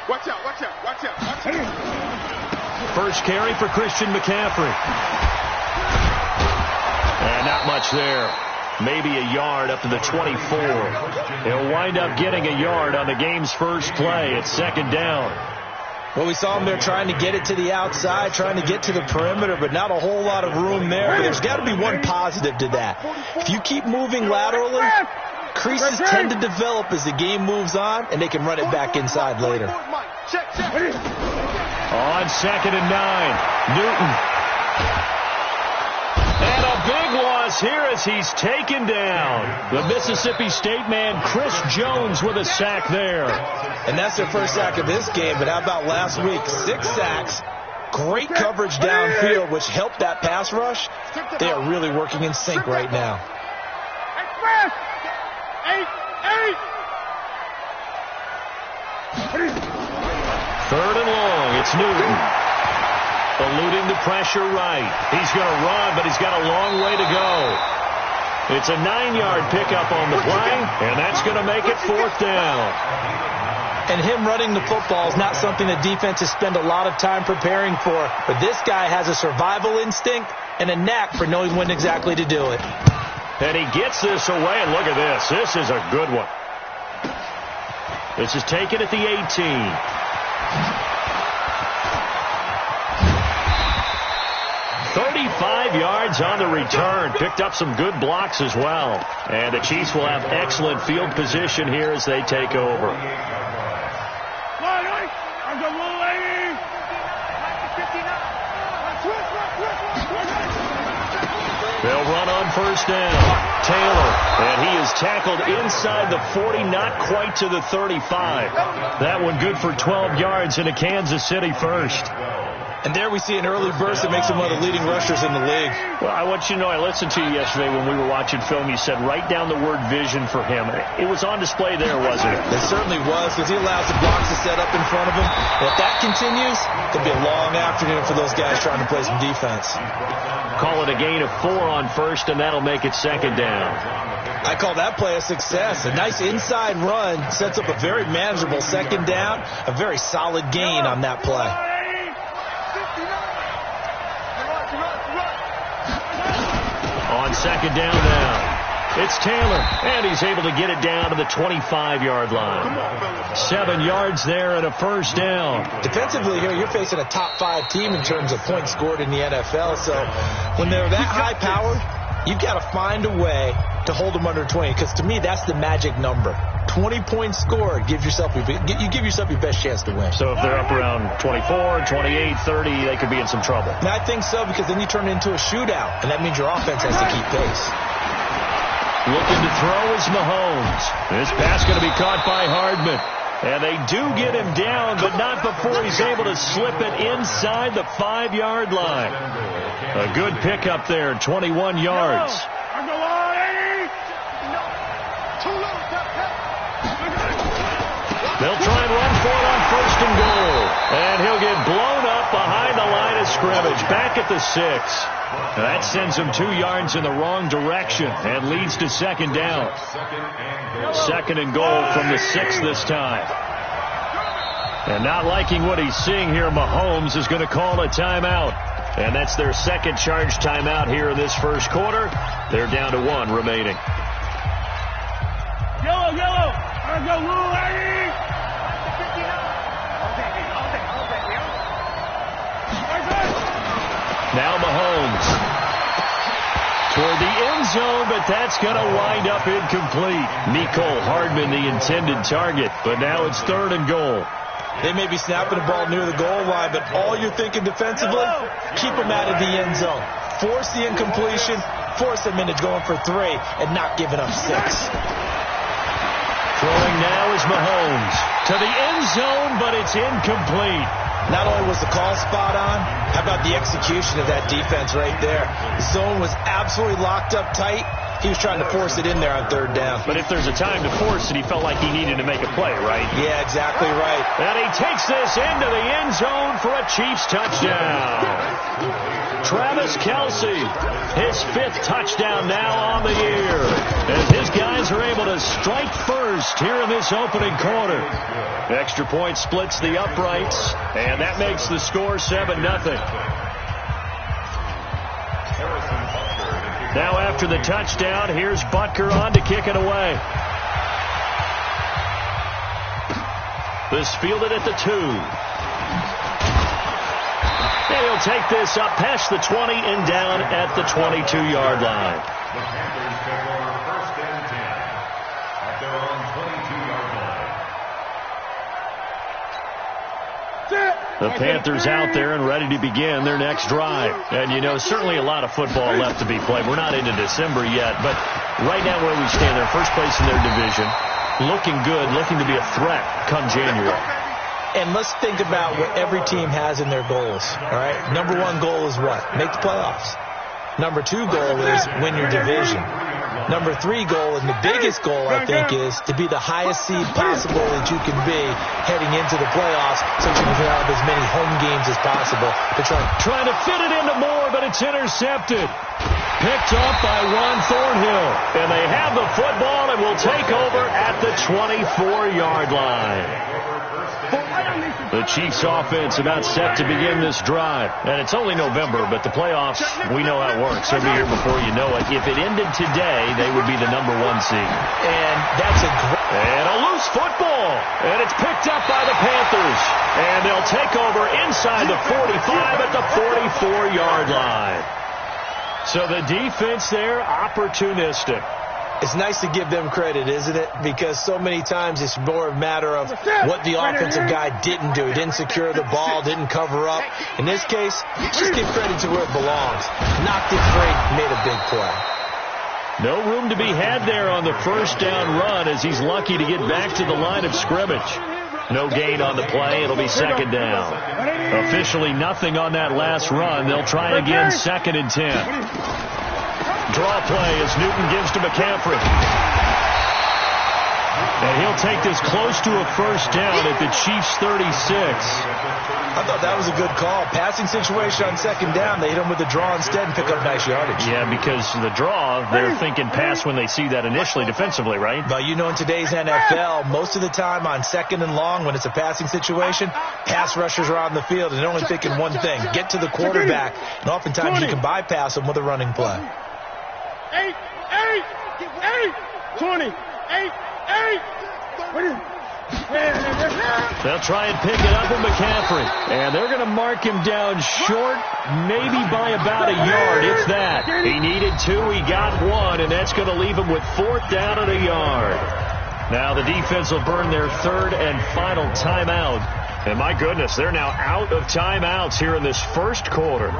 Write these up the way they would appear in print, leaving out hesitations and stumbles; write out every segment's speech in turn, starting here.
Watch out, watch out, watch out, watch out. First carry for Christian McCaffrey. And not much there. Maybe a yard up to the 24. He'll wind up getting a yard on the game's first play. It's second down. Well, we saw him there trying to get it to the outside, trying to get to the perimeter, but not a whole lot of room there. But there's got to be one positive to that. If you keep moving laterally, creases tend to develop as the game moves on, and they can run it back inside later. On second and 9, Newton. And a big loss here as he's taken down. The Mississippi State man, Chris Jones, with a sack there. And that's their first sack of this game, but how about last week? 6 sacks, great coverage downfield, which helped that pass rush. They are really working in sync right now. Third and long, it's Newton. Eluding the pressure right. He's going to run, but he's got a long way to go. It's a 9-yard pickup on the play, and that's going to make it fourth down. And him running the football is not something the defenses spend a lot of time preparing for, but this guy has a survival instinct and a knack for knowing when exactly to do it. And he gets this away, and look at this. This is a good one. This is taken at the 18. 35 yards on the return. Picked up some good blocks as well. And the Chiefs will have excellent field position here as they take over. They'll run on first down. Taylor, and he is tackled inside the 40, not quite to the 35. That one good for 12 yards in a Kansas City first. And there we see an early burst that makes him one of the leading rushers in the league. Well, I want you to know, I listened to you yesterday when we were watching film. You said write down the word vision for him. It was on display there, wasn't it? It certainly was, because he allows the blocks to set up in front of him. And if that continues, it'll be a long afternoon for those guys trying to play some defense. Call it a gain of 4 on first, and that'll make it second down. I call that play a success. A nice inside run sets up a very manageable second down, a very solid gain on that play. On second down now, it's Taylor, and he's able to get it down to the 25-yard line. 7 yards there and a first down. Defensively here, you're facing a top 5 team in terms of points scored in the NFL, so when they're that high-powered, you've got to find a way to hold them under 20, because to me, that's the magic number. 20 points scored, you give yourself your best chance to win. So if they're up around 24, 28, 30, they could be in some trouble. And I think so, because then you turn it into a shootout, and that means your offense has to keep pace. Looking to throw is Mahomes. This pass going to be caught by Hardman. And they do get him down, but not before he's able to slip it inside the 5-yard line. A good pickup there, 21 yards. They'll try and run for it on first and goal. And he'll get blown up behind the line of scrimmage, back at the 6. That sends him 2 yards in the wrong direction and leads to second down. Second and goal from the 6 this time. And not liking what he's seeing here, Mahomes is going to call a timeout. And that's their second charge timeout here in this first quarter. They're down to 1 remaining. Yellow. Let's go, Lou, Eddie. Now Mahomes toward the end zone, but that's going to wind up incomplete. Mecole Hardman, the intended target, but now it's third and goal. They may be snapping the ball near the goal line, but all you're thinking defensively, keep them out of the end zone. Force the incompletion, force them into going for 3 and not giving up 6. Throwing now is Mahomes to the end zone, but it's incomplete. Not only was the call spot on, how about the execution of that defense right there? The zone was absolutely locked up tight, He was trying to force it in there on third down. But if there's a time to force it, he felt like he needed to make a play, right? Yeah, exactly right. And he takes this into the end zone for a Chiefs touchdown. Travis Kelce, his 5th touchdown now on the year, as his guys are able to strike first here in this opening quarter. Extra point splits the uprights, and that makes the score 7-0. Now after the touchdown, here's Butker on to kick it away. This fielded at the 2. And he'll take this up past the 20 and down at the 22-yard line. The Panthers take over 1st and 10 at their own 22-yard line. The Panthers out there and ready to begin their next drive. And, you know, certainly a lot of football left to be played. We're not into December yet, but right now where we stand, they're first place in their division, looking good, looking to be a threat come January. And let's think about what every team has in their goals, all right? Number 1 goal is what? Make the playoffs. Number 2 goal is win your division. Number 3 goal, and the biggest goal, I think, is to be the highest seed possible that you can be heading into the playoffs so you can have as many home games as possible to trying to fit it into Moore, but it's intercepted. Picked up by Ron Thornhill. And they have the football and will take over at the 24-yard line. The Chiefs offense about set to begin this drive. And it's only November, but the playoffs, we know how it works. They'll be here before you know it. If it ended today, they would be the number 1 seed. And that's and a loose football. And it's picked up by the Panthers. And they'll take over inside the 45 at the 44-yard line. So the defense there, opportunistic. It's nice to give them credit, isn't it? Because so many times it's more a matter of what the offensive guy didn't do. Didn't secure the ball, didn't cover up. In this case, just give credit to where it belongs. Knocked it free, made a big play. No room to be had there on the first down run as he's lucky to get back to the line of scrimmage. No gain on the play. It'll be 2nd down. Officially nothing on that last run. They'll try again 2nd and 10. Draw play as Newton gives to McCaffrey. And he'll take this close to a first down at the Chiefs' 36. I thought that was a good call. Passing situation on 2nd down. They hit him with the draw instead and pick up nice yardage. Yeah, because the draw, they're thinking pass when they see that initially defensively, right? But you know, in today's NFL, most of the time on 2nd and long, when it's a passing situation, pass rushers are on the field and they're only thinking one thing, get to the quarterback. And oftentimes you can bypass them with a running play. 8, 20, 8. They'll try and pick it up with McCaffrey. And they're going to mark him down short, maybe by about a yard, if that. He needed 2, he got 1, and that's going to leave him with 4th down at a yard. Now the defense will burn their 3rd and final timeout. And my goodness, they're now out of timeouts here in this first quarter.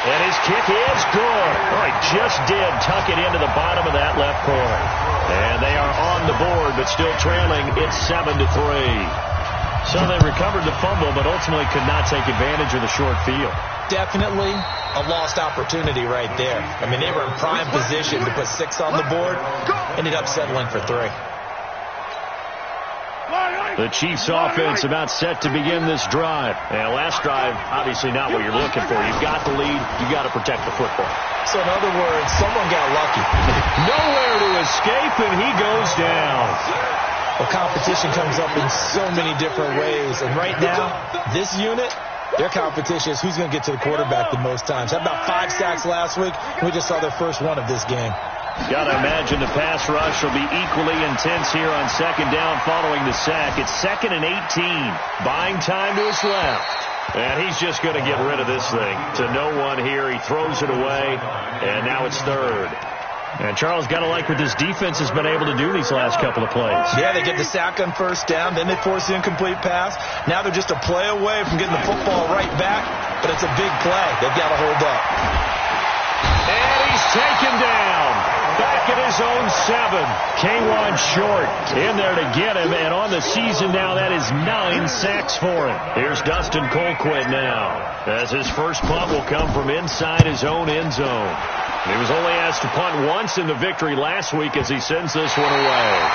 And his kick is good. Oh, he just did tuck it into the bottom of that left corner. And they are on the board, but still trailing. It's 7-3. So they recovered the fumble, but ultimately could not take advantage of the short field. Definitely a lost opportunity right there. I mean, they were in prime position to put 6 on the board. Ended up settling for 3. The Chiefs offense about set to begin this drive. And last drive, obviously not what you're looking for. You've got the lead. You've got to protect the football. So in other words, someone got lucky. Nowhere to escape, and he goes down. Well, competition comes up in so many different ways. And right now, this unit, their competition is who's going to get to the quarterback the most times. Had about 5 sacks last week. We just saw their first one of this game. Got to imagine the pass rush will be equally intense here on 2nd down following the sack. It's 2nd and 18. Buying time to his left. And he's just going to get rid of this thing. To no one here. He throws it away. And now it's 3rd. And Charles, got to like what this defense has been able to do these last couple of plays. Yeah, they get the sack on 1st down. Then they force the incomplete pass. Now they're just a play away from getting the football right back. But it's a big play. They've got to hold up. And he's taken down. Back back at his own 7. K1 short in there to get him, and on the season now, that is 9 sacks for him. Here's Dustin Colquitt now, as his first punt will come from inside his own end zone. He was only asked to punt once in the victory last week as he sends this one away.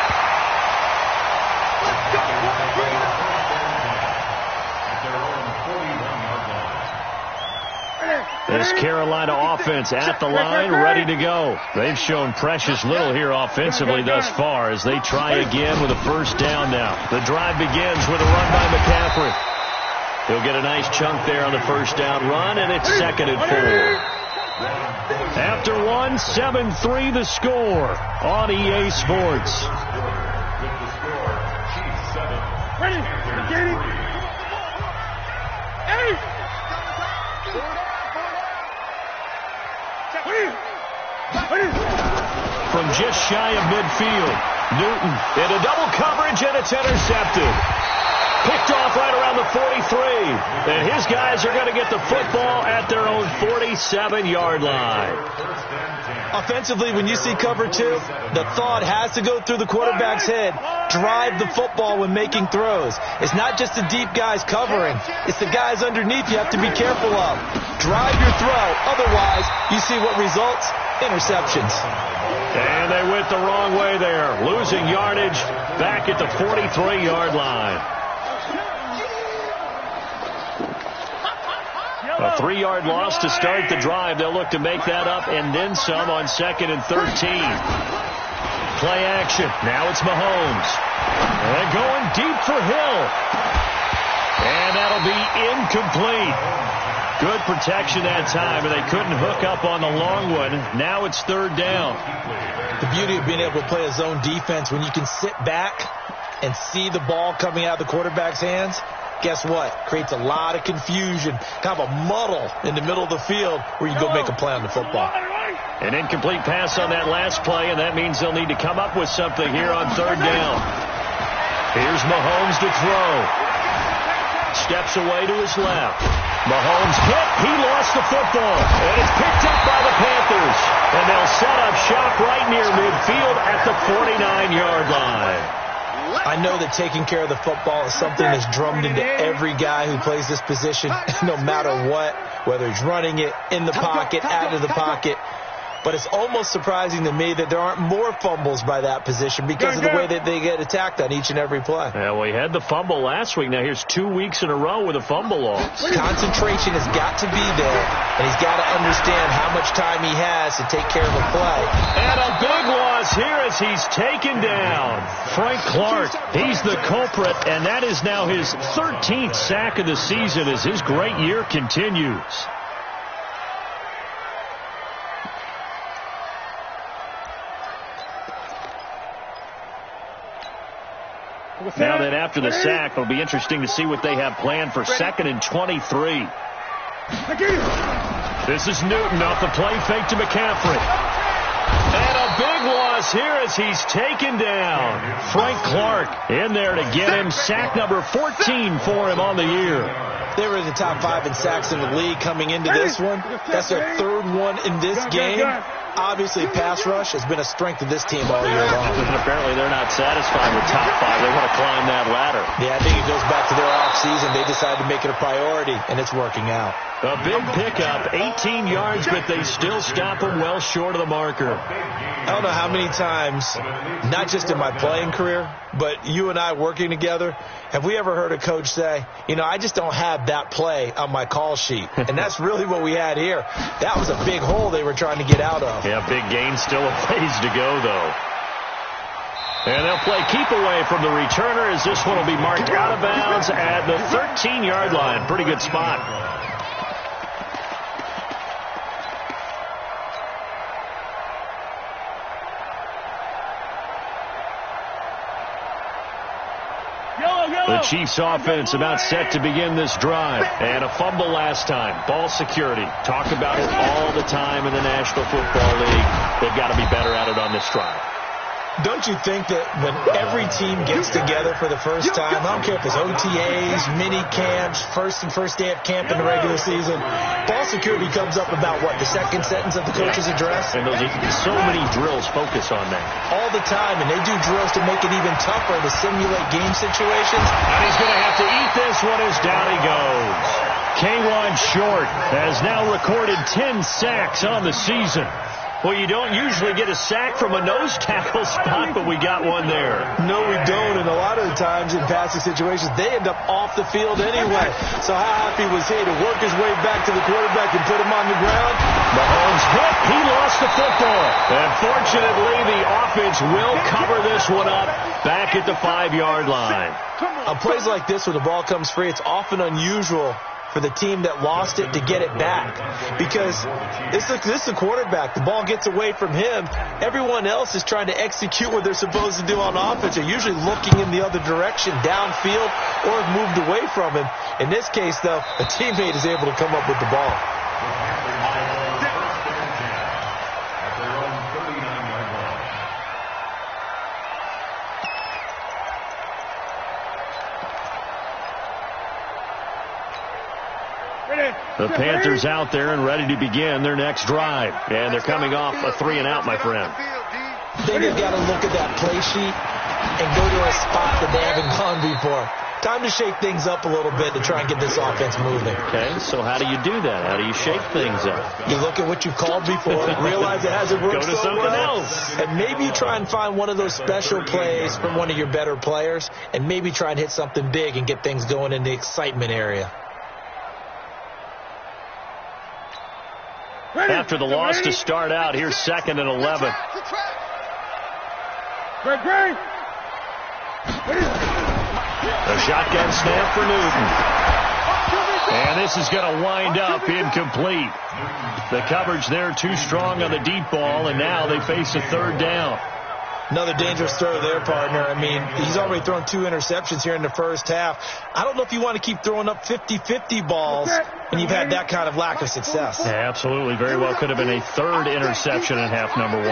This Carolina offense at the line, ready to go. They've shown precious little here offensively thus far as they try again with a first down now. The drive begins with a run by McCaffrey. He'll get a nice chunk there on the first down run, and it's 2nd and 4. After 1, 7-3 the score on EA Sports. Ready, get it. Hey! From just shy of midfield, Newton into double coverage, and it's intercepted. Picked off right around the 43. And his guys are going to get the football at their own 47-yard line. Offensively, when you see cover 2, the thought has to go through the quarterback's head. Drive the football when making throws. It's not just the deep guys covering. It's the guys underneath you have to be careful of. Drive your throw. Otherwise, you see what results? Interceptions. And they went the wrong way there. Losing yardage back at the 43-yard line. A 3-yard loss to start the drive. They'll look to make that up and then some on 2nd and 13. Play action. Now it's Mahomes. And going deep for Hill. And that'll be incomplete. Good protection that time, and they couldn't hook up on the long one. Now it's 3rd down. The beauty of being able to play a zone defense when you can sit back and see the ball coming out of the quarterback's hands. Guess what? Creates a lot of confusion, kind of a muddle in the middle of the field where you go make a play on the football. An incomplete pass on that last play, and that means they'll need to come up with something here on 3rd down. Here's Mahomes to throw. Steps away to his left. Mahomes hit. He lost the football, and it's picked up by the Panthers. And they'll set up shop right near midfield at the 49-yard line. I know that taking care of the football is something that's drummed into every guy who plays this position, no matter what, whether he's running it, in the pocket, out of the pocket. But it's almost surprising to me that there aren't more fumbles by that position because of the way that they get attacked on each and every play. Yeah, well, he had the fumble last week. Now here's 2 weeks in a row with a fumble loss. Concentration has got to be there, and he's got to understand how much time he has to take care of a play. And a big loss here as he's taken down. Frank Clark, he's the culprit, and that is now his 13th sack of the season as his great year continues. Now that after the sack, it'll be interesting to see what they have planned for 2nd and 23. This is Newton off the play fake to McCaffrey. And a big loss here as he's taken down. Frank Clark in there to get him. Sack number 14 for him on the year. They were in the top 5 in sacks in the league coming into this one. That's their 3rd one in this game. Obviously, pass rush has been a strength of this team all year long. And apparently they're not satisfied with top 5. They want to climb that ladder. Yeah, I think it goes back to their offseason. They decided to make it a priority, and it's working out. A big pickup, 18 yards, but they still stop him well short of the marker. I don't know how many times, not just in my playing career, but you and I working together, have we ever heard a coach say, you know, I just don't have that play on my call sheet. And that's really what we had here. That was a big hole they were trying to get out of. Yeah, big gain, still a ways to go, though. And they'll play keep away from the returner as this one will be marked out of bounds at the 13-yard line. Pretty good spot. The Chiefs offense about set to begin this drive. And a fumble last time. Ball security. Talk about it all the time in the National Football League. They've got to be better at it on this drive. Don't you think that when every team gets together for the first time, I don't care if it's OTAs, mini camps, first day of camp in the regular season, ball security comes up about what, the second sentence of the coach's address? And those are so many drills focus on that. All the time, and they do drills to make it even tougher to simulate game situations. And he's going to have to eat this one as down he goes. K'Wan Short has now recorded 10 sacks on the season. Well, you don't usually get a sack from a nose tackle spot, but we got one there. No, we don't, and a lot of the times in passing situations, they end up off the field anyway. So how happy was he to work his way back to the quarterback and put him on the ground? Mahomes hit. He lost the football. And fortunately, the offense will cover this one up back at the 5-yard line. On plays like this where the ball comes free, it's often unusual for the team that lost it to get it back. Because this is the quarterback. The ball gets away from him. Everyone else is trying to execute what they're supposed to do on offense. They're usually looking in the other direction, downfield, or have moved away from him. In this case, though, a teammate is able to come up with the ball. The Panthers out there and ready to begin their next drive. And they're coming off a 3-and-out, my friend. I think they've got to look at that play sheet and go to a spot that they haven't gone before. Time to shake things up a little bit to try and get this offense moving. Okay, so how do you do that? How do you shake things up? You look at what you've called before, realize it hasn't worked so something well. else. And maybe you try and find one of those special plays from one of your better players, and maybe try and hit something big and get things going in the excitement area. After the loss to start out, here's 2nd and 11. Great. A shotgun snap for Newton. And this is going to wind up incomplete. The coverage there too strong on the deep ball, and now they face a 3rd down. Another dangerous throw there, partner. I mean, he's already thrown 2 interceptions here in the first half. I don't know if you want to keep throwing up 50-50 balls when you've had that kind of lack of success. Yeah, absolutely. Very well could have been a 3rd interception in half number 1.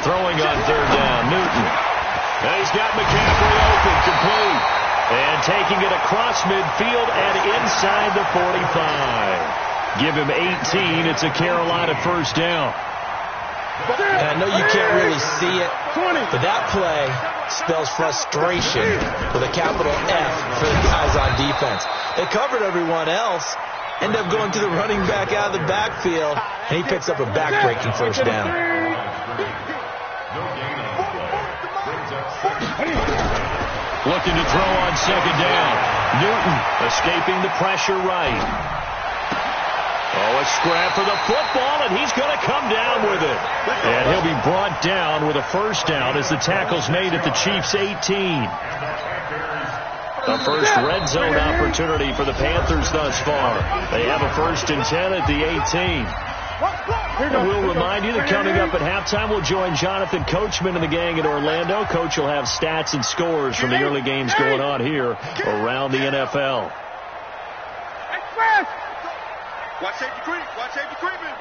Throwing on 3rd down, Newton. And he's got McCaffrey open, complete. And taking it across midfield and inside the 45. Give him 18. It's a Carolina 1st down. And I know you can't really see it, but that play spells frustration with a capital F for the guys on defense. They covered everyone else, end up going to the running back out of the backfield, and he picks up a back-breaking 1st down. Looking to throw on 2nd down. Newton escaping the pressure right. Oh, a scrap for the football, and he's going to come down with it. And he'll be brought down with a 1st down as the tackle's made at the Chiefs' 18. The first red zone opportunity for the Panthers thus far. They have a 1st and 10 at the 18. And we'll remind you that coming up at halftime, we'll join Jonathan Coachman and the gang in Orlando. Coach will have stats and scores from the early games going on here around the NFL. Watch safety creep. Watch safety creeping.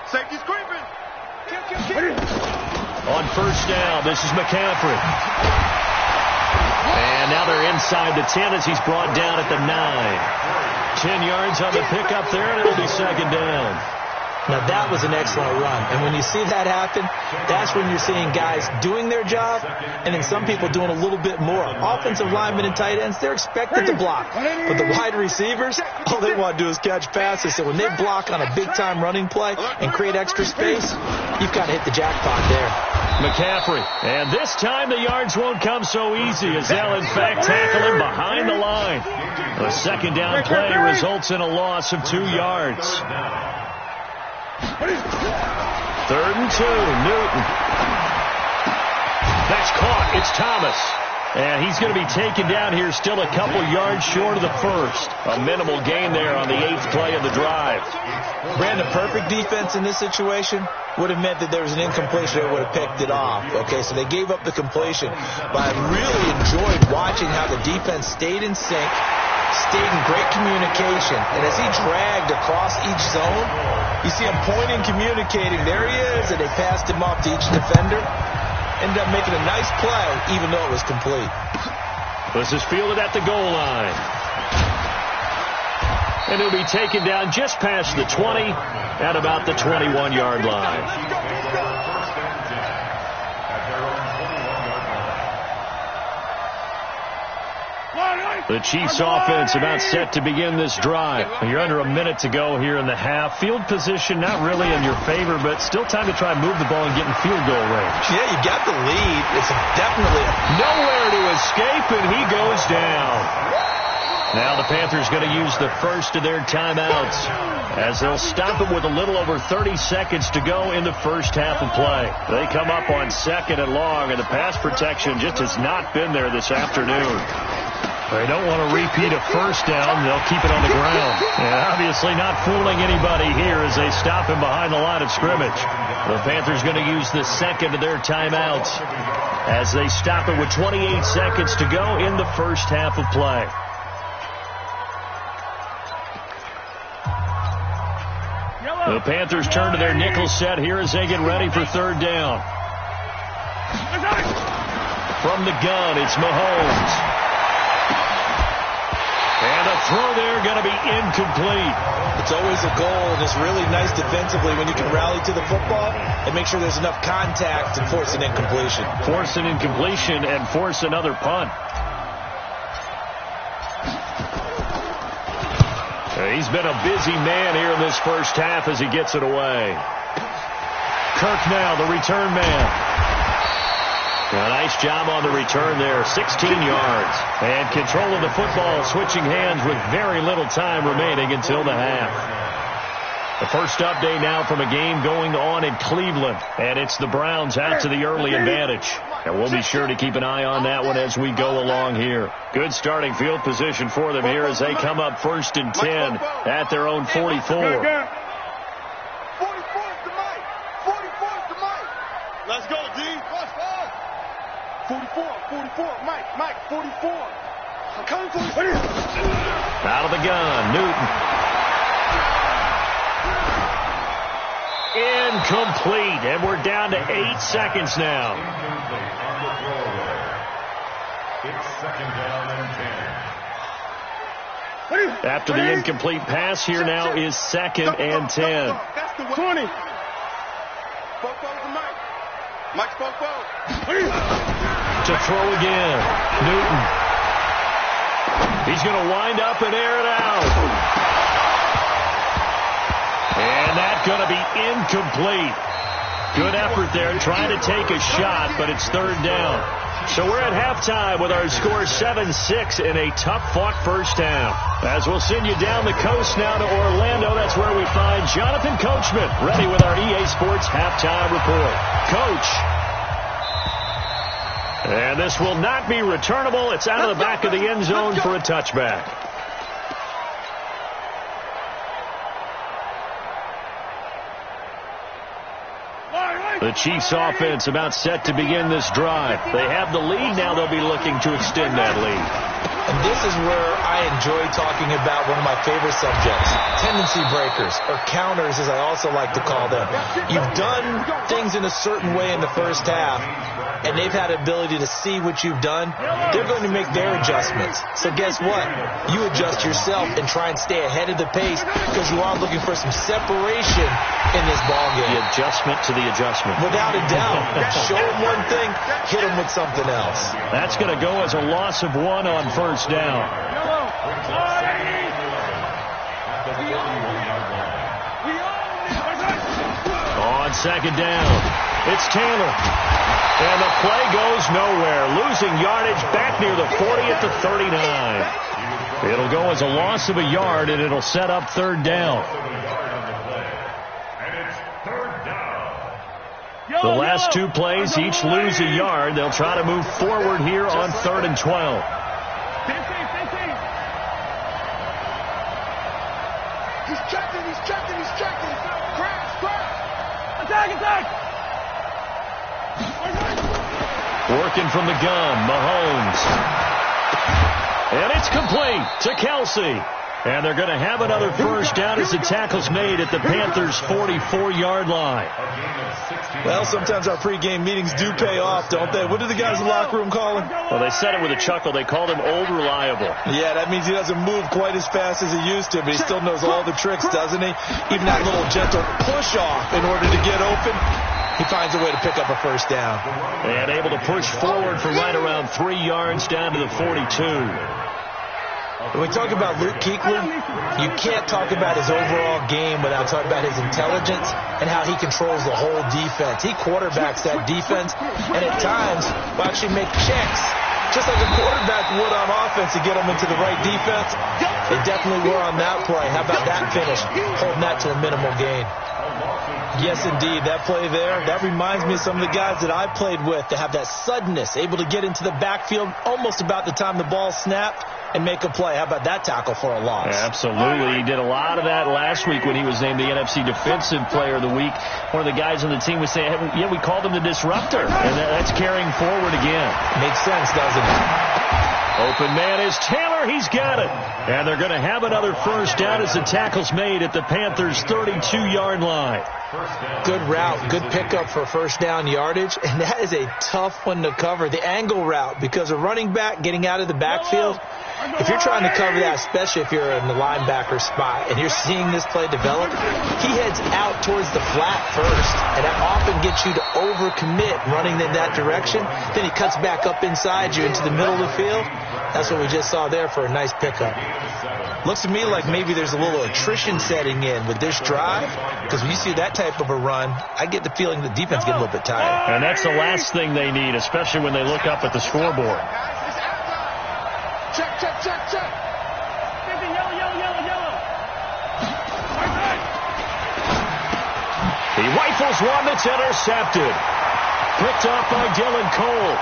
Safety's creeping. On 1st down, this is McCaffrey. And now they're inside the 10 as he's brought down at the 9. 10 yards on the pickup there, and it'll be 2nd down. Now, that was an excellent run. And when you see that happen, that's when you're seeing guys doing their job and then some people doing a little bit more. Offensive linemen and tight ends, they're expected to block. But the wide receivers, all they want to do is catch passes. So when they block on a big-time running play and create extra space, you've got to hit the jackpot there. McCaffrey. And this time the yards won't come so easy as they'll, in fact, tackle him behind the line. A 2nd down play results in a loss of 2 yards. 3rd and 2, Newton. That's caught. It's Thomas. And he's going to be taken down here still a couple yards short of the first. A minimal gain there on the 8th play of the drive. Brandon, perfect defense in this situation would have meant that there was an incompletion that would have picked it off. Okay, so they gave up the completion. But I really enjoyed watching how the defense stayed in sync, stayed in great communication. And as he dragged across each zone, you see him pointing, communicating. There he is, and they passed him off to each defender. Ended up making a nice play, even though it was complete. This is fielded at the goal line. And he'll be taken down just past the 20 at about the 21-yard line. The Chiefs offense about set to begin this drive. You're under a minute to go here in the half. Field position not really in your favor, but still time to try and move the ball and get in field goal range. Yeah, you got the lead. It's definitely nowhere to escape, and he goes down. Now the Panthers going to use the first of their timeouts as they'll stop it with a little over 30 seconds to go in the first half of play. They come up on 2nd and long, and the pass protection just has not been there this afternoon. They don't want to repeat a first down. They'll keep it on the ground. And obviously not fooling anybody here as they stop him behind the line of scrimmage. The Panthers going to use the second of their timeouts as they stop it with 28 seconds to go in the first half of play. The Panthers turn to their nickel set here as they get ready for third down. From the gun, it's Mahomes. And a throw there going to be incomplete. It's always a goal, and it's really nice defensively when you can rally to the football and make sure there's enough contact to force an incompletion. Force an incompletion and force another punt. He's been a busy man here in this first half as he gets it away. Kirk now, the return man. A nice job on the return there, 16 yards. And control of the football, switching hands with very little time remaining until the half. The first update now from a game going on in Cleveland. And it's the Browns out to the early advantage. And we'll be sure to keep an eye on that one as we go along here. Good starting field position for them here as they come up 1st and 10 at their own 44. Let's go, D. 44, Mike, 44. I'm coming for you. Out of the gun, Newton. Incomplete, and we're down to 8 seconds now. It's 2nd down and 10. After the incomplete pass, here now is 2nd and 10. That's the 20. Mike, to throw again. Newton. He's going to wind up and air it out. And that's going to be incomplete. Good effort there trying to take a shot, but it's 3rd down. So we're at halftime with our score 7-6 in a tough-fought first half. As we'll send you down the coast now to Orlando, that's where we find Jonathan Coachman ready with our EA Sports halftime report. Coach. And this will not be returnable. It's out of the back of the end zone for a touchback. The Chiefs offense about set to begin this drive. They have the lead. Now they'll be looking to extend that lead. And this is where I enjoy talking about one of my favorite subjects, tendency breakers, or counters as I also like to call them. You've done things in a certain way in the first half, and they've had the ability to see what you've done. They're going to make their adjustments. So guess what? You adjust yourself and try and stay ahead of the pace because you are looking for some separation in this ballgame. The adjustment to the adjustment. Without a doubt. Show them one thing, hit them with something else. That's going to go as a loss of 1 on first down. On 2nd down, it's Taylor. And the play goes nowhere. Losing yardage back near the 40 at the 39. It'll go as a loss of a yard, and it'll set up 3rd down. And it's 3rd down. The last two plays each lose a yard. They'll try to move forward here on 3rd and 12. He's checking. Crash. Attack! Working from the gun, Mahomes. And it's complete to Kelsey. And they're going to have another first down as the tackle's made at the Panthers' 44-yard line. Well, sometimes our pregame meetings do pay off, don't they? What did the guys in the locker room call him? Well, they said it with a chuckle. They called him Old Reliable. Yeah, that means he doesn't move quite as fast as he used to, but he still knows all the tricks, doesn't he? Even that little gentle push-off in order to get open. He finds a way to pick up a first down. And able to push forward for right around 3 yards down to the 42. When we talk about Luke Kuechly, you can't talk about his overall game without talking about his intelligence and how he controls the whole defense. He quarterbacks that defense, and at times will actually make checks, just like a quarterback would on offense to get them into the right defense. They definitely were on that play. How about that finish? Holding that to a minimal gain. Yes, indeed. That play there, that reminds me of some of the guys that I played with to have that suddenness, able to get into the backfield almost about the time the ball snapped and make a play. How about that tackle for a loss? Yeah, absolutely. He did a lot of that last week when he was named the NFC Defensive Player of the Week. One of the guys on the team was saying, yeah, we called him the disruptor, and that's carrying forward again. Makes sense, doesn't it? Open man is Taylor. He's got it. And they're going to have another first down as the tackle's made at the Panthers' 32-yard line. Good route, good pickup for first down yardage, and that is a tough one to cover, the angle route, because a running back getting out of the backfield, if you're trying to cover that, especially if you're in the linebacker spot and you're seeing this play develop, he heads out towards the flat first, and that often gets you to overcommit running in that direction. Then he cuts back up inside you into the middle of the field. That's what we just saw there for a nice pickup. Looks to me like maybe there's a little attrition setting in with this drive, because when you see that type of a run, I get the feeling the defense get a little bit tired. And that's the last thing they need, especially when they look up at the scoreboard. Check. Yellow. He rifles one that's intercepted. Picked off by Dylan Cole.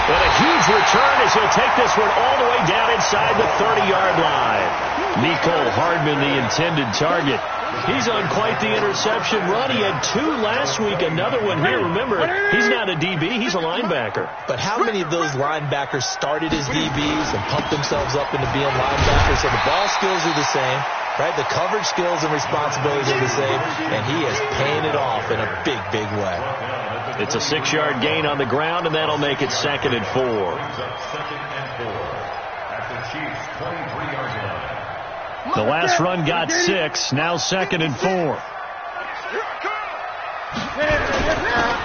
And a huge return as he'll take this one all the way down inside the 30-yard line. Mecole Hardman, the intended target. He's on quite the interception run. He had 2 last week, another one here. Remember, he's not a DB, he's a linebacker. But how many of those linebackers started as DBs and pumped themselves up into being linebackers? So the ball skills are the same, right? The coverage skills and responsibilities are the same, and he is paying it off in a big, big way. It's a 6-yard gain on the ground, and that'll make it 2nd and 4. The last run got 6, now 2nd and 4.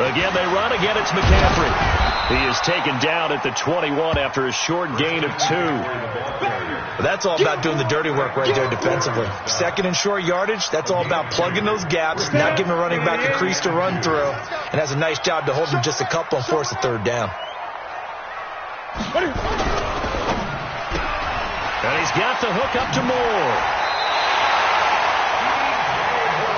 Again, they run. Again, it's McCaffrey. He is taken down at the 21 after a short gain of 2. That's all about doing the dirty work right there defensively. 2nd and short yardage, that's all about plugging those gaps, not giving a running back a crease to run through, and has a nice job to hold him just a couple and force a 3rd down. And he's got the hook up to Moore.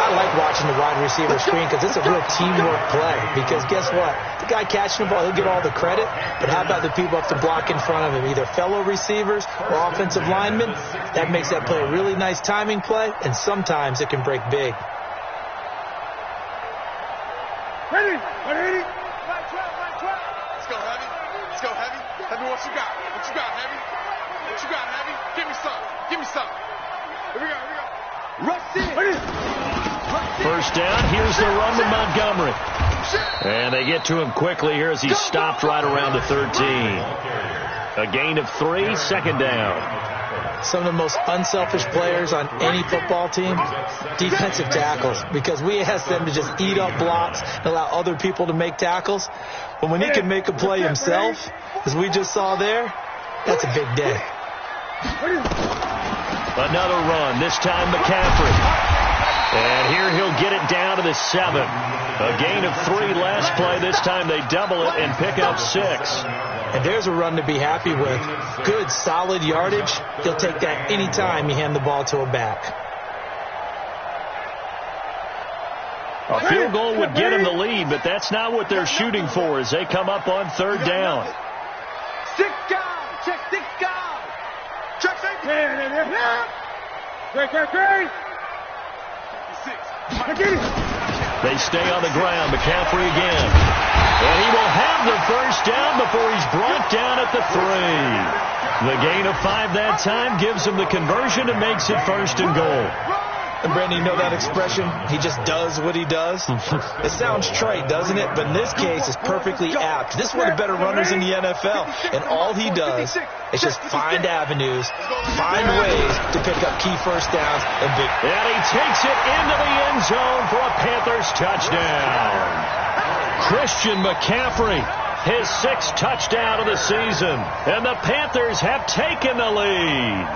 I like watching the wide receiver screen because it's a real teamwork play. Because guess what? The guy catching the ball, he'll get all the credit. But how about the people up to block in front of him? Either fellow receivers or offensive linemen. That makes that play a really nice timing play. And sometimes it can break big. Ready. Let's go, Heavy. Heavy, what you got? Heavy? Give me some. Here we go. Rush in. First down. Here's the run to Montgomery. And they get to him quickly here as he's stopped right around the 13. A gain of 3, 2nd down. Some of the most unselfish players on any football team, defensive tackles, because we ask them to just eat up blocks and allow other people to make tackles. But when he can make a play himself, as we just saw there, that's a big day. Another run, this time McCaffrey. And here he'll get it down to the 7. A gain of 3 last play. This time they double it and pick up 6. And there's a run to be happy with. Good, solid yardage. He'll take that any time you hand the ball to a back. A field goal would get them the lead, but that's not what they're shooting for as they come up on third down. Stick down. Check stick down. Check safety. They stay on the ground. McCaffrey again. And he will have the first down before he's brought down at the 3. The gain of 5 that time gives him the conversion and makes it first and goal. And Brandon, you know that expression? He just does what he does. It sounds trite, doesn't it? But in this case, it's perfectly apt. This is one of the better runners in the NFL. And all he does is just find avenues, find ways to pick up key first downs and big. And he takes it into the end zone for a Panthers touchdown. Christian McCaffrey, his 6th touchdown of the season. And the Panthers have taken the lead.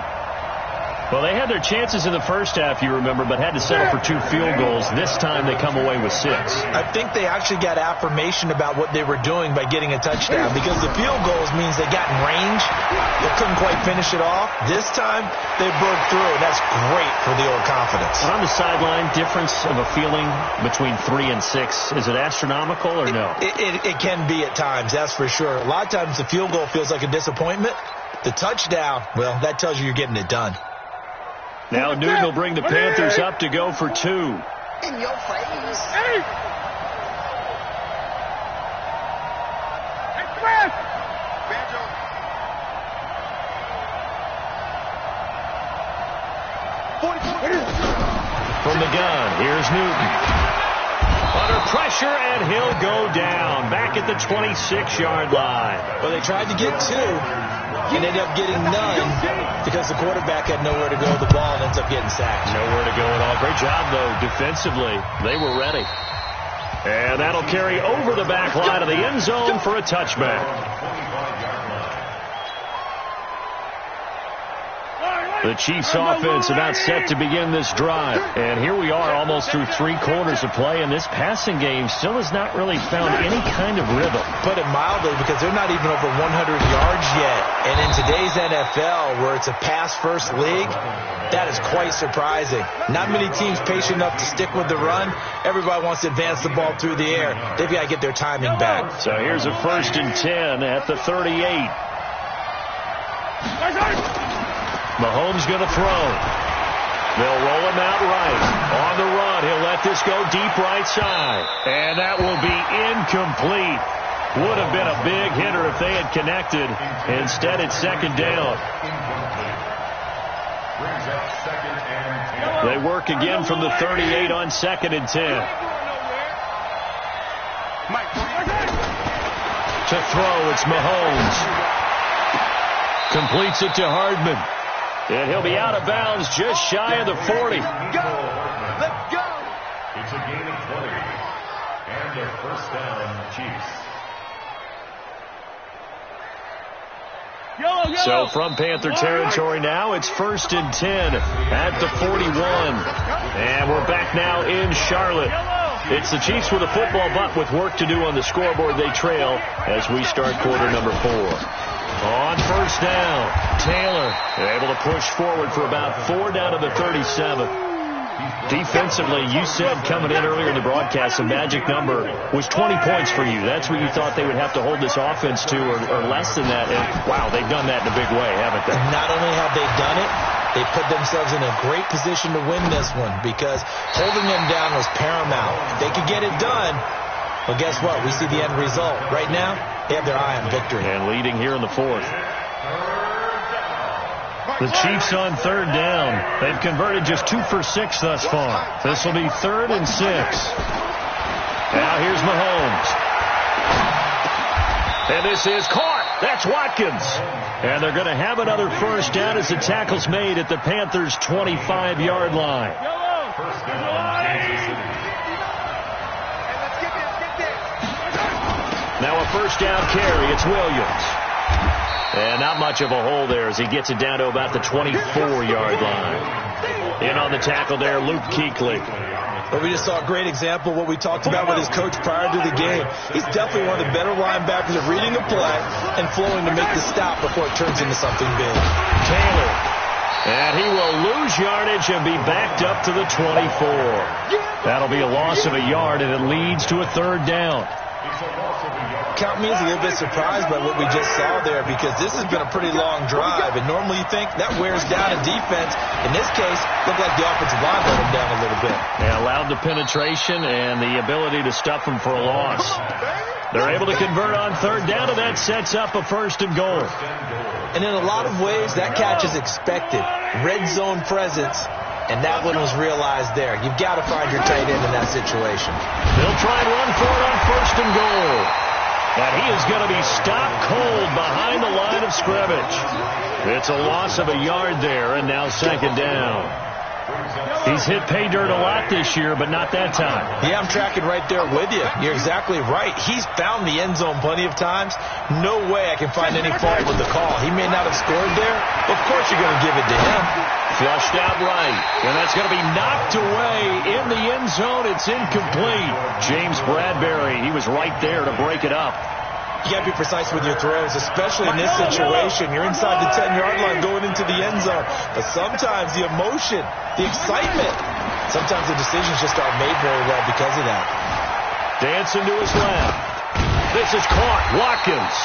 Well, they had their chances in the first half, you remember, but had to settle for 2 field goals. This time they come away with 6. I think they actually got affirmation about what they were doing by getting a touchdown, because the field goals means they got in range, but couldn't quite finish it off. This time they broke through, and that's great for the old confidence. On the sideline, difference of a feeling between 3 and 6, is it astronomical or no? It can be at times, that's for sure. A lot of times the field goal feels like a disappointment. The touchdown, well, that tells you you're getting it done. Now Newton will bring the Panthers up to go for 2. In your face. Hey! Banjo. From the gun, here's Newton. Under pressure, and he'll go down. Back at the 26-yard line. Well, they tried to get 2. And ended up getting none because the quarterback had nowhere to go with the ball and ends up getting sacked. Nowhere to go at all. Great job, though, defensively. They were ready. And that'll carry over the back line of the end zone for a touchback. The Chiefs offense about set to begin this drive. And here we are almost through 3 quarters of play, and this passing game still has not really found any kind of rhythm. Put it mildly, because they're not even over 100 yards yet. And in today's NFL, where it's a pass-first league, that is quite surprising. Not many teams patient enough to stick with the run. Everybody wants to advance the ball through the air. They've got to get their timing back. So here's a 1st and 10 at the 38. Mahomes going to throw. They'll roll him out right. On the run, he'll let this go deep right side. And that will be incomplete. Would have been a big hitter if they had connected. Instead, it's 2nd down. They work again from the 38 on 2nd and 10. To throw, it's Mahomes. Completes it to Hardman. And he'll be out of bounds just shy of the 40. Let's go. It's a gain of 20. And a first down, Chiefs. So from Panther territory now, it's 1st and 10 at the 41. And we're back now in Charlotte. It's the Chiefs with a football, but with work to do on the scoreboard. They trail as we start quarter number 4. On 1st down, Taylor able to push forward for about 4 down to the 37. Defensively, you said coming in earlier in the broadcast, the magic number was 20 points for you. That's what you thought they would have to hold this offense to, or less than that. And, wow, they've done that in a big way, haven't they? Not only have they done it, they put themselves in a great position to win this one, because holding them down was paramount. If they could get it done, well, guess what? We see the end result. Right now, they have their eye on victory. And leading here in the 4th. The Chiefs on 3rd down. They've converted just 2 for 6 thus far. This will be 3rd and 6. Now here's Mahomes. And this is caught. That's Watkins. And they're going to have another first down as the tackle's made at the Panthers' 25-yard line. First down, Kansas City. Now a first down carry. It's Williams. And not much of a hole there as he gets it down to about the 24-yard line. In on the tackle there, Luke Kuechly. Well, we just saw a great example of what we talked about with his coach prior to the game. He's definitely one of the better linebackers at reading a play and flowing to make the stop before it turns into something big. Taylor And he will lose yardage and be backed up to the 24. That'll be a loss of a yard, and it leads to a third down. Count me as a little bit surprised by what we just saw there, because this has been a pretty long drive, and normally you think that wears down a defense. In this case, looked like the offensive line let him down a little bit. Yeah, allowed the penetration and the ability to stuff him for a loss. They're able to convert on third down, and that sets up a first and goal. And in a lot of ways, that catch is expected. Red zone presence, and that one was realized there. You've got to find your tight end in that situation. They'll try and run for it on first and goal. And he is going to be stopped cold behind the line of scrimmage. It's a loss of a yard there, and now second down. He's hit pay dirt a lot this year, but not that time. Yeah, I'm tracking right there with you. You're exactly right. He's found the end zone plenty of times. No way I can find any fault with the call. He may not have scored there. Of course you're going to give it to him. Flushed out right, and that's going to be knocked away in the end zone. It's incomplete. James Bradbury, he was right there to break it up. You got to be precise with your throws, especially in this situation. You're inside the 10-yard line going into the end zone. But sometimes the emotion, the excitement, sometimes the decisions just aren't made very well because of that. Dancing to his left. This is caught. Watkins.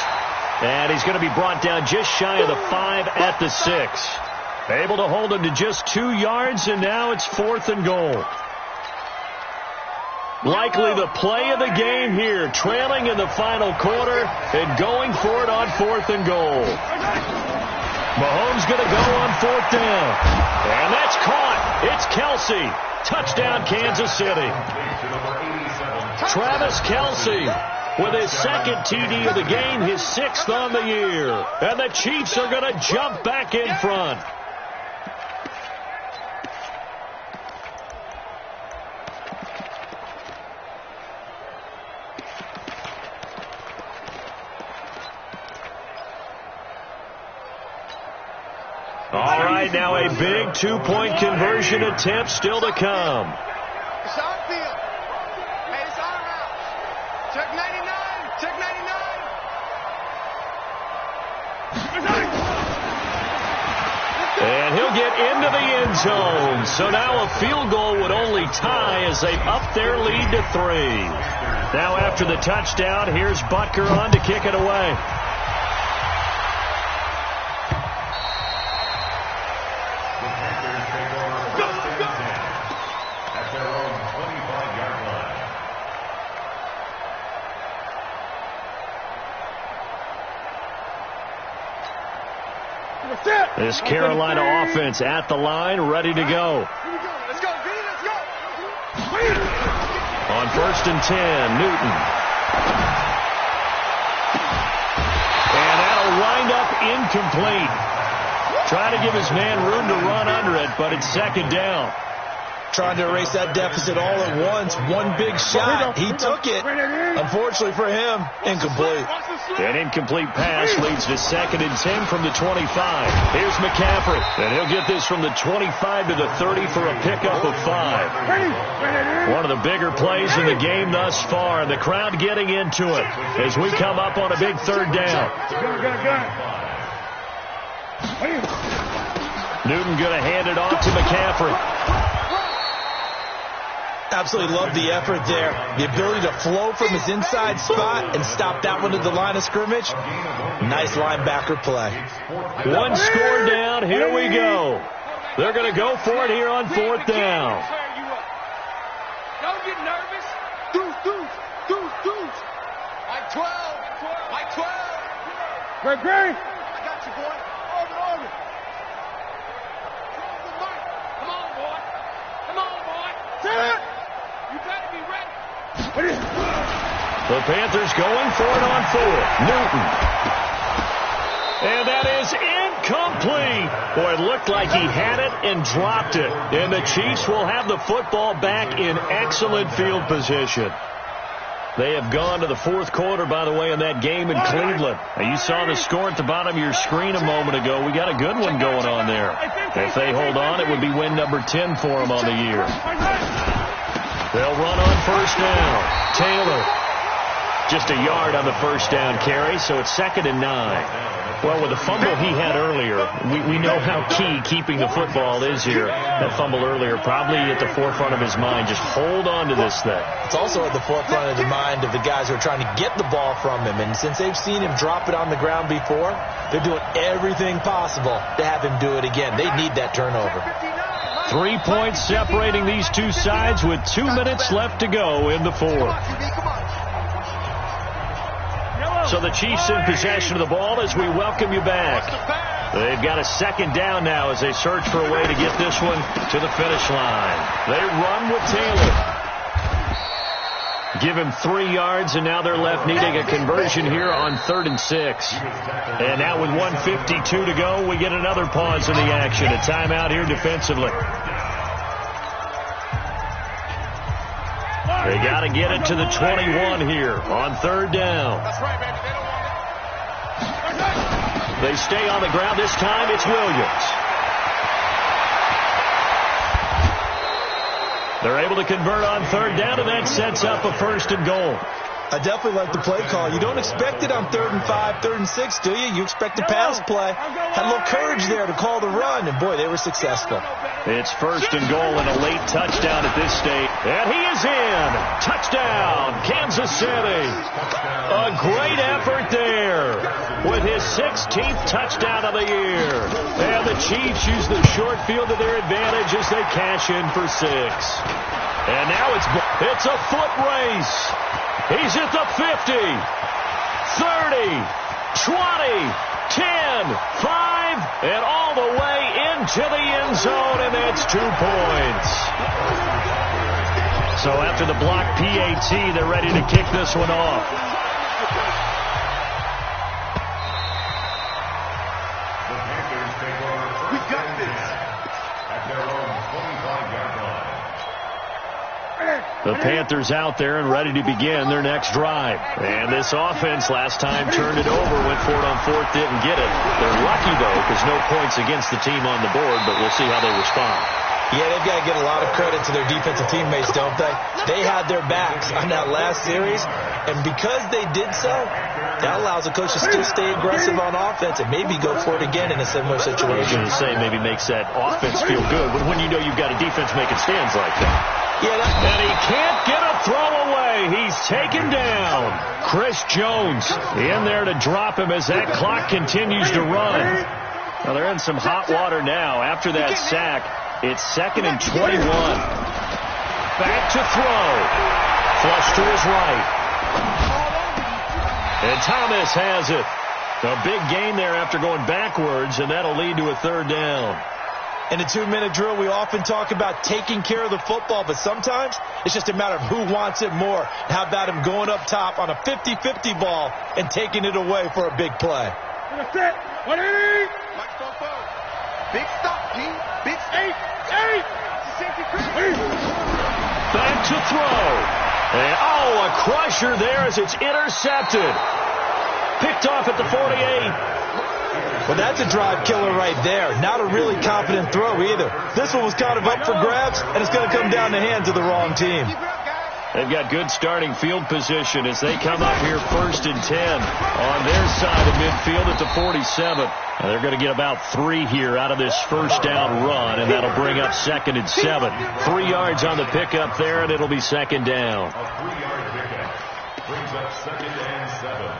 And he's going to be brought down just shy of the 5 at the 6. Able to hold him to just 2 yards, and now it's fourth and goal. Likely the play of the game here, trailing in the final quarter and going for it on fourth and goal. Mahomes going to go on fourth down. And that's caught. It's Kelsey. Touchdown, Kansas City. Travis Kelsey with his second TD of the game, his 6th on the year. And the Chiefs are going to jump back in front. All right, now a big 2-point conversion attempt still to come. It's on field. Hey, it's on route. Check 99. Check 99. And he'll get into the end zone. So now a field goal would only tie as they up their lead to 3. Now after the touchdown, here's Butker on to kick it away. This Carolina offense at the line, ready to go. Let's go, V, let's go. On first and 10, Newton. And that'll wind up incomplete. Trying to give his man room to run under it, but it's second down. Trying to erase that deficit all at once. One big shot. He took it. Unfortunately for him, incomplete. An incomplete pass leads to second and 10 from the 25. Here's McCaffrey. And he'll get this from the 25 to the 30 for a pickup of 5. One of the bigger plays in the game thus far. And the crowd getting into it as we come up on a big third down. Newton going to hand it off to McCaffrey. Absolutely love the effort there. The ability to flow from his inside spot and stop that one to the line of scrimmage. Nice linebacker play. One score down. Here we go. They're going to go for it here on fourth down. Don't get nervous. Deuce. Like 12. Like 12. Great. I got you, boy. Over. Come on, boy. Set it. You better be ready. The Panthers going for it on 4. Newton. And that is incomplete. Boy, it looked like he had it and dropped it. And the Chiefs will have the football back in excellent field position. They have gone to the fourth quarter, by the way, in that game in Cleveland. Now, you saw the score at the bottom of your screen a moment ago. We got a good one going on there. If they hold on, it would be win number 10 for them on the year. They'll run on first down. Taylor. Just a yard on the first down carry, so it's 2nd and 9. Well, with the fumble he had earlier, we know how key keeping the football is here. That fumble earlier probably at the forefront of his mind. Just hold on to this thing. It's also at the forefront of the mind of the guys who are trying to get the ball from him. And since they've seen him drop it on the ground before, they're doing everything possible to have him do it again. They need that turnover. 3 points separating these two sides with 2 minutes left to go in the fourth. So the Chiefs in possession of the ball as we welcome you back. They've got a 2nd down now as they search for a way to get this one to the finish line. They run with Taylor. Give him 3 yards, and now they're left needing a conversion here on 3rd and 6. And now with 1:52 to go, we get another pause in the action. A timeout here defensively. They got to get it to the 21 here on 3rd down. That's right, baby. They don't want that. They stay on the ground. This time it's Williams. They're able to convert on 3rd down, and that sets up a 1st and goal. I definitely like the play call. You don't expect it on 3rd and 5, 3rd and 6, do you? You expect a pass play. Had a little courage there to call the run, and boy, they were successful. It's 1st and goal and a late touchdown at this stage. And he is in. Touchdown, Kansas City. A great effort there with his 16th touchdown of the year. And the Chiefs use the short field to their advantage as they cash in for 6. And now it's a foot race. He's at the 50, 30, 20, 10, 5, and all the way into the end zone, and that's 2 points. So after the block PAT, they're ready to kick this one off. The Panthers take over first. We got this. At their own 25-yard line. The Panthers out there and ready to begin their next drive. And this offense last time turned it over, went for it on 4th, didn't get it. They're lucky, though, because no points against the team on the board, but we'll see how they respond. Yeah, they've got to give a lot of credit to their defensive teammates, don't they? They had their backs on that last series, and because they did so, that allows the coach to still stay aggressive on offense and maybe go for it again in a similar situation. I was going to say maybe makes that offense feel good, but when you know you've got a defense making stands like that. Yeah, and he can't get a throw away. He's taken down. Chris Jones in there to drop him as that clock continues to run. Well, they're in some hot water now after that sack. It's 2nd and 21. Back to throw. Flush to his right. And Thomas has it. A big gain there after going backwards, and that'll lead to a 3rd down. In a 2-minute drill, we often talk about taking care of the football, but sometimes it's just a matter of who wants it more. How about him going up top on a 50-50 ball and taking it away for a big play? Big stop, G. Big 8. Back to throw. And, a crusher there as it's intercepted. Picked off at the 48. Well, that's a drive killer right there. Not a really confident throw either. This one was kind of up for grabs, and it's going to come down the hands of the wrong team. They've got good starting field position as they come up here 1st and 10 on their side of midfield at the 47. They're going to get about 3 here out of this 1st down run, and that'll bring up 2nd and 7. 3 yards on the pickup there, and it'll be 2nd down. A 3-yard pickup brings up 2nd and 7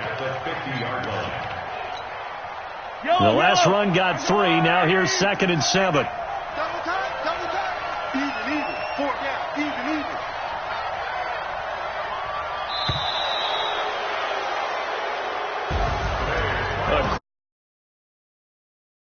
at the 50-yard line. The last run got 3. Now here's 2nd and 7. Double time. Even. 4 down. Even.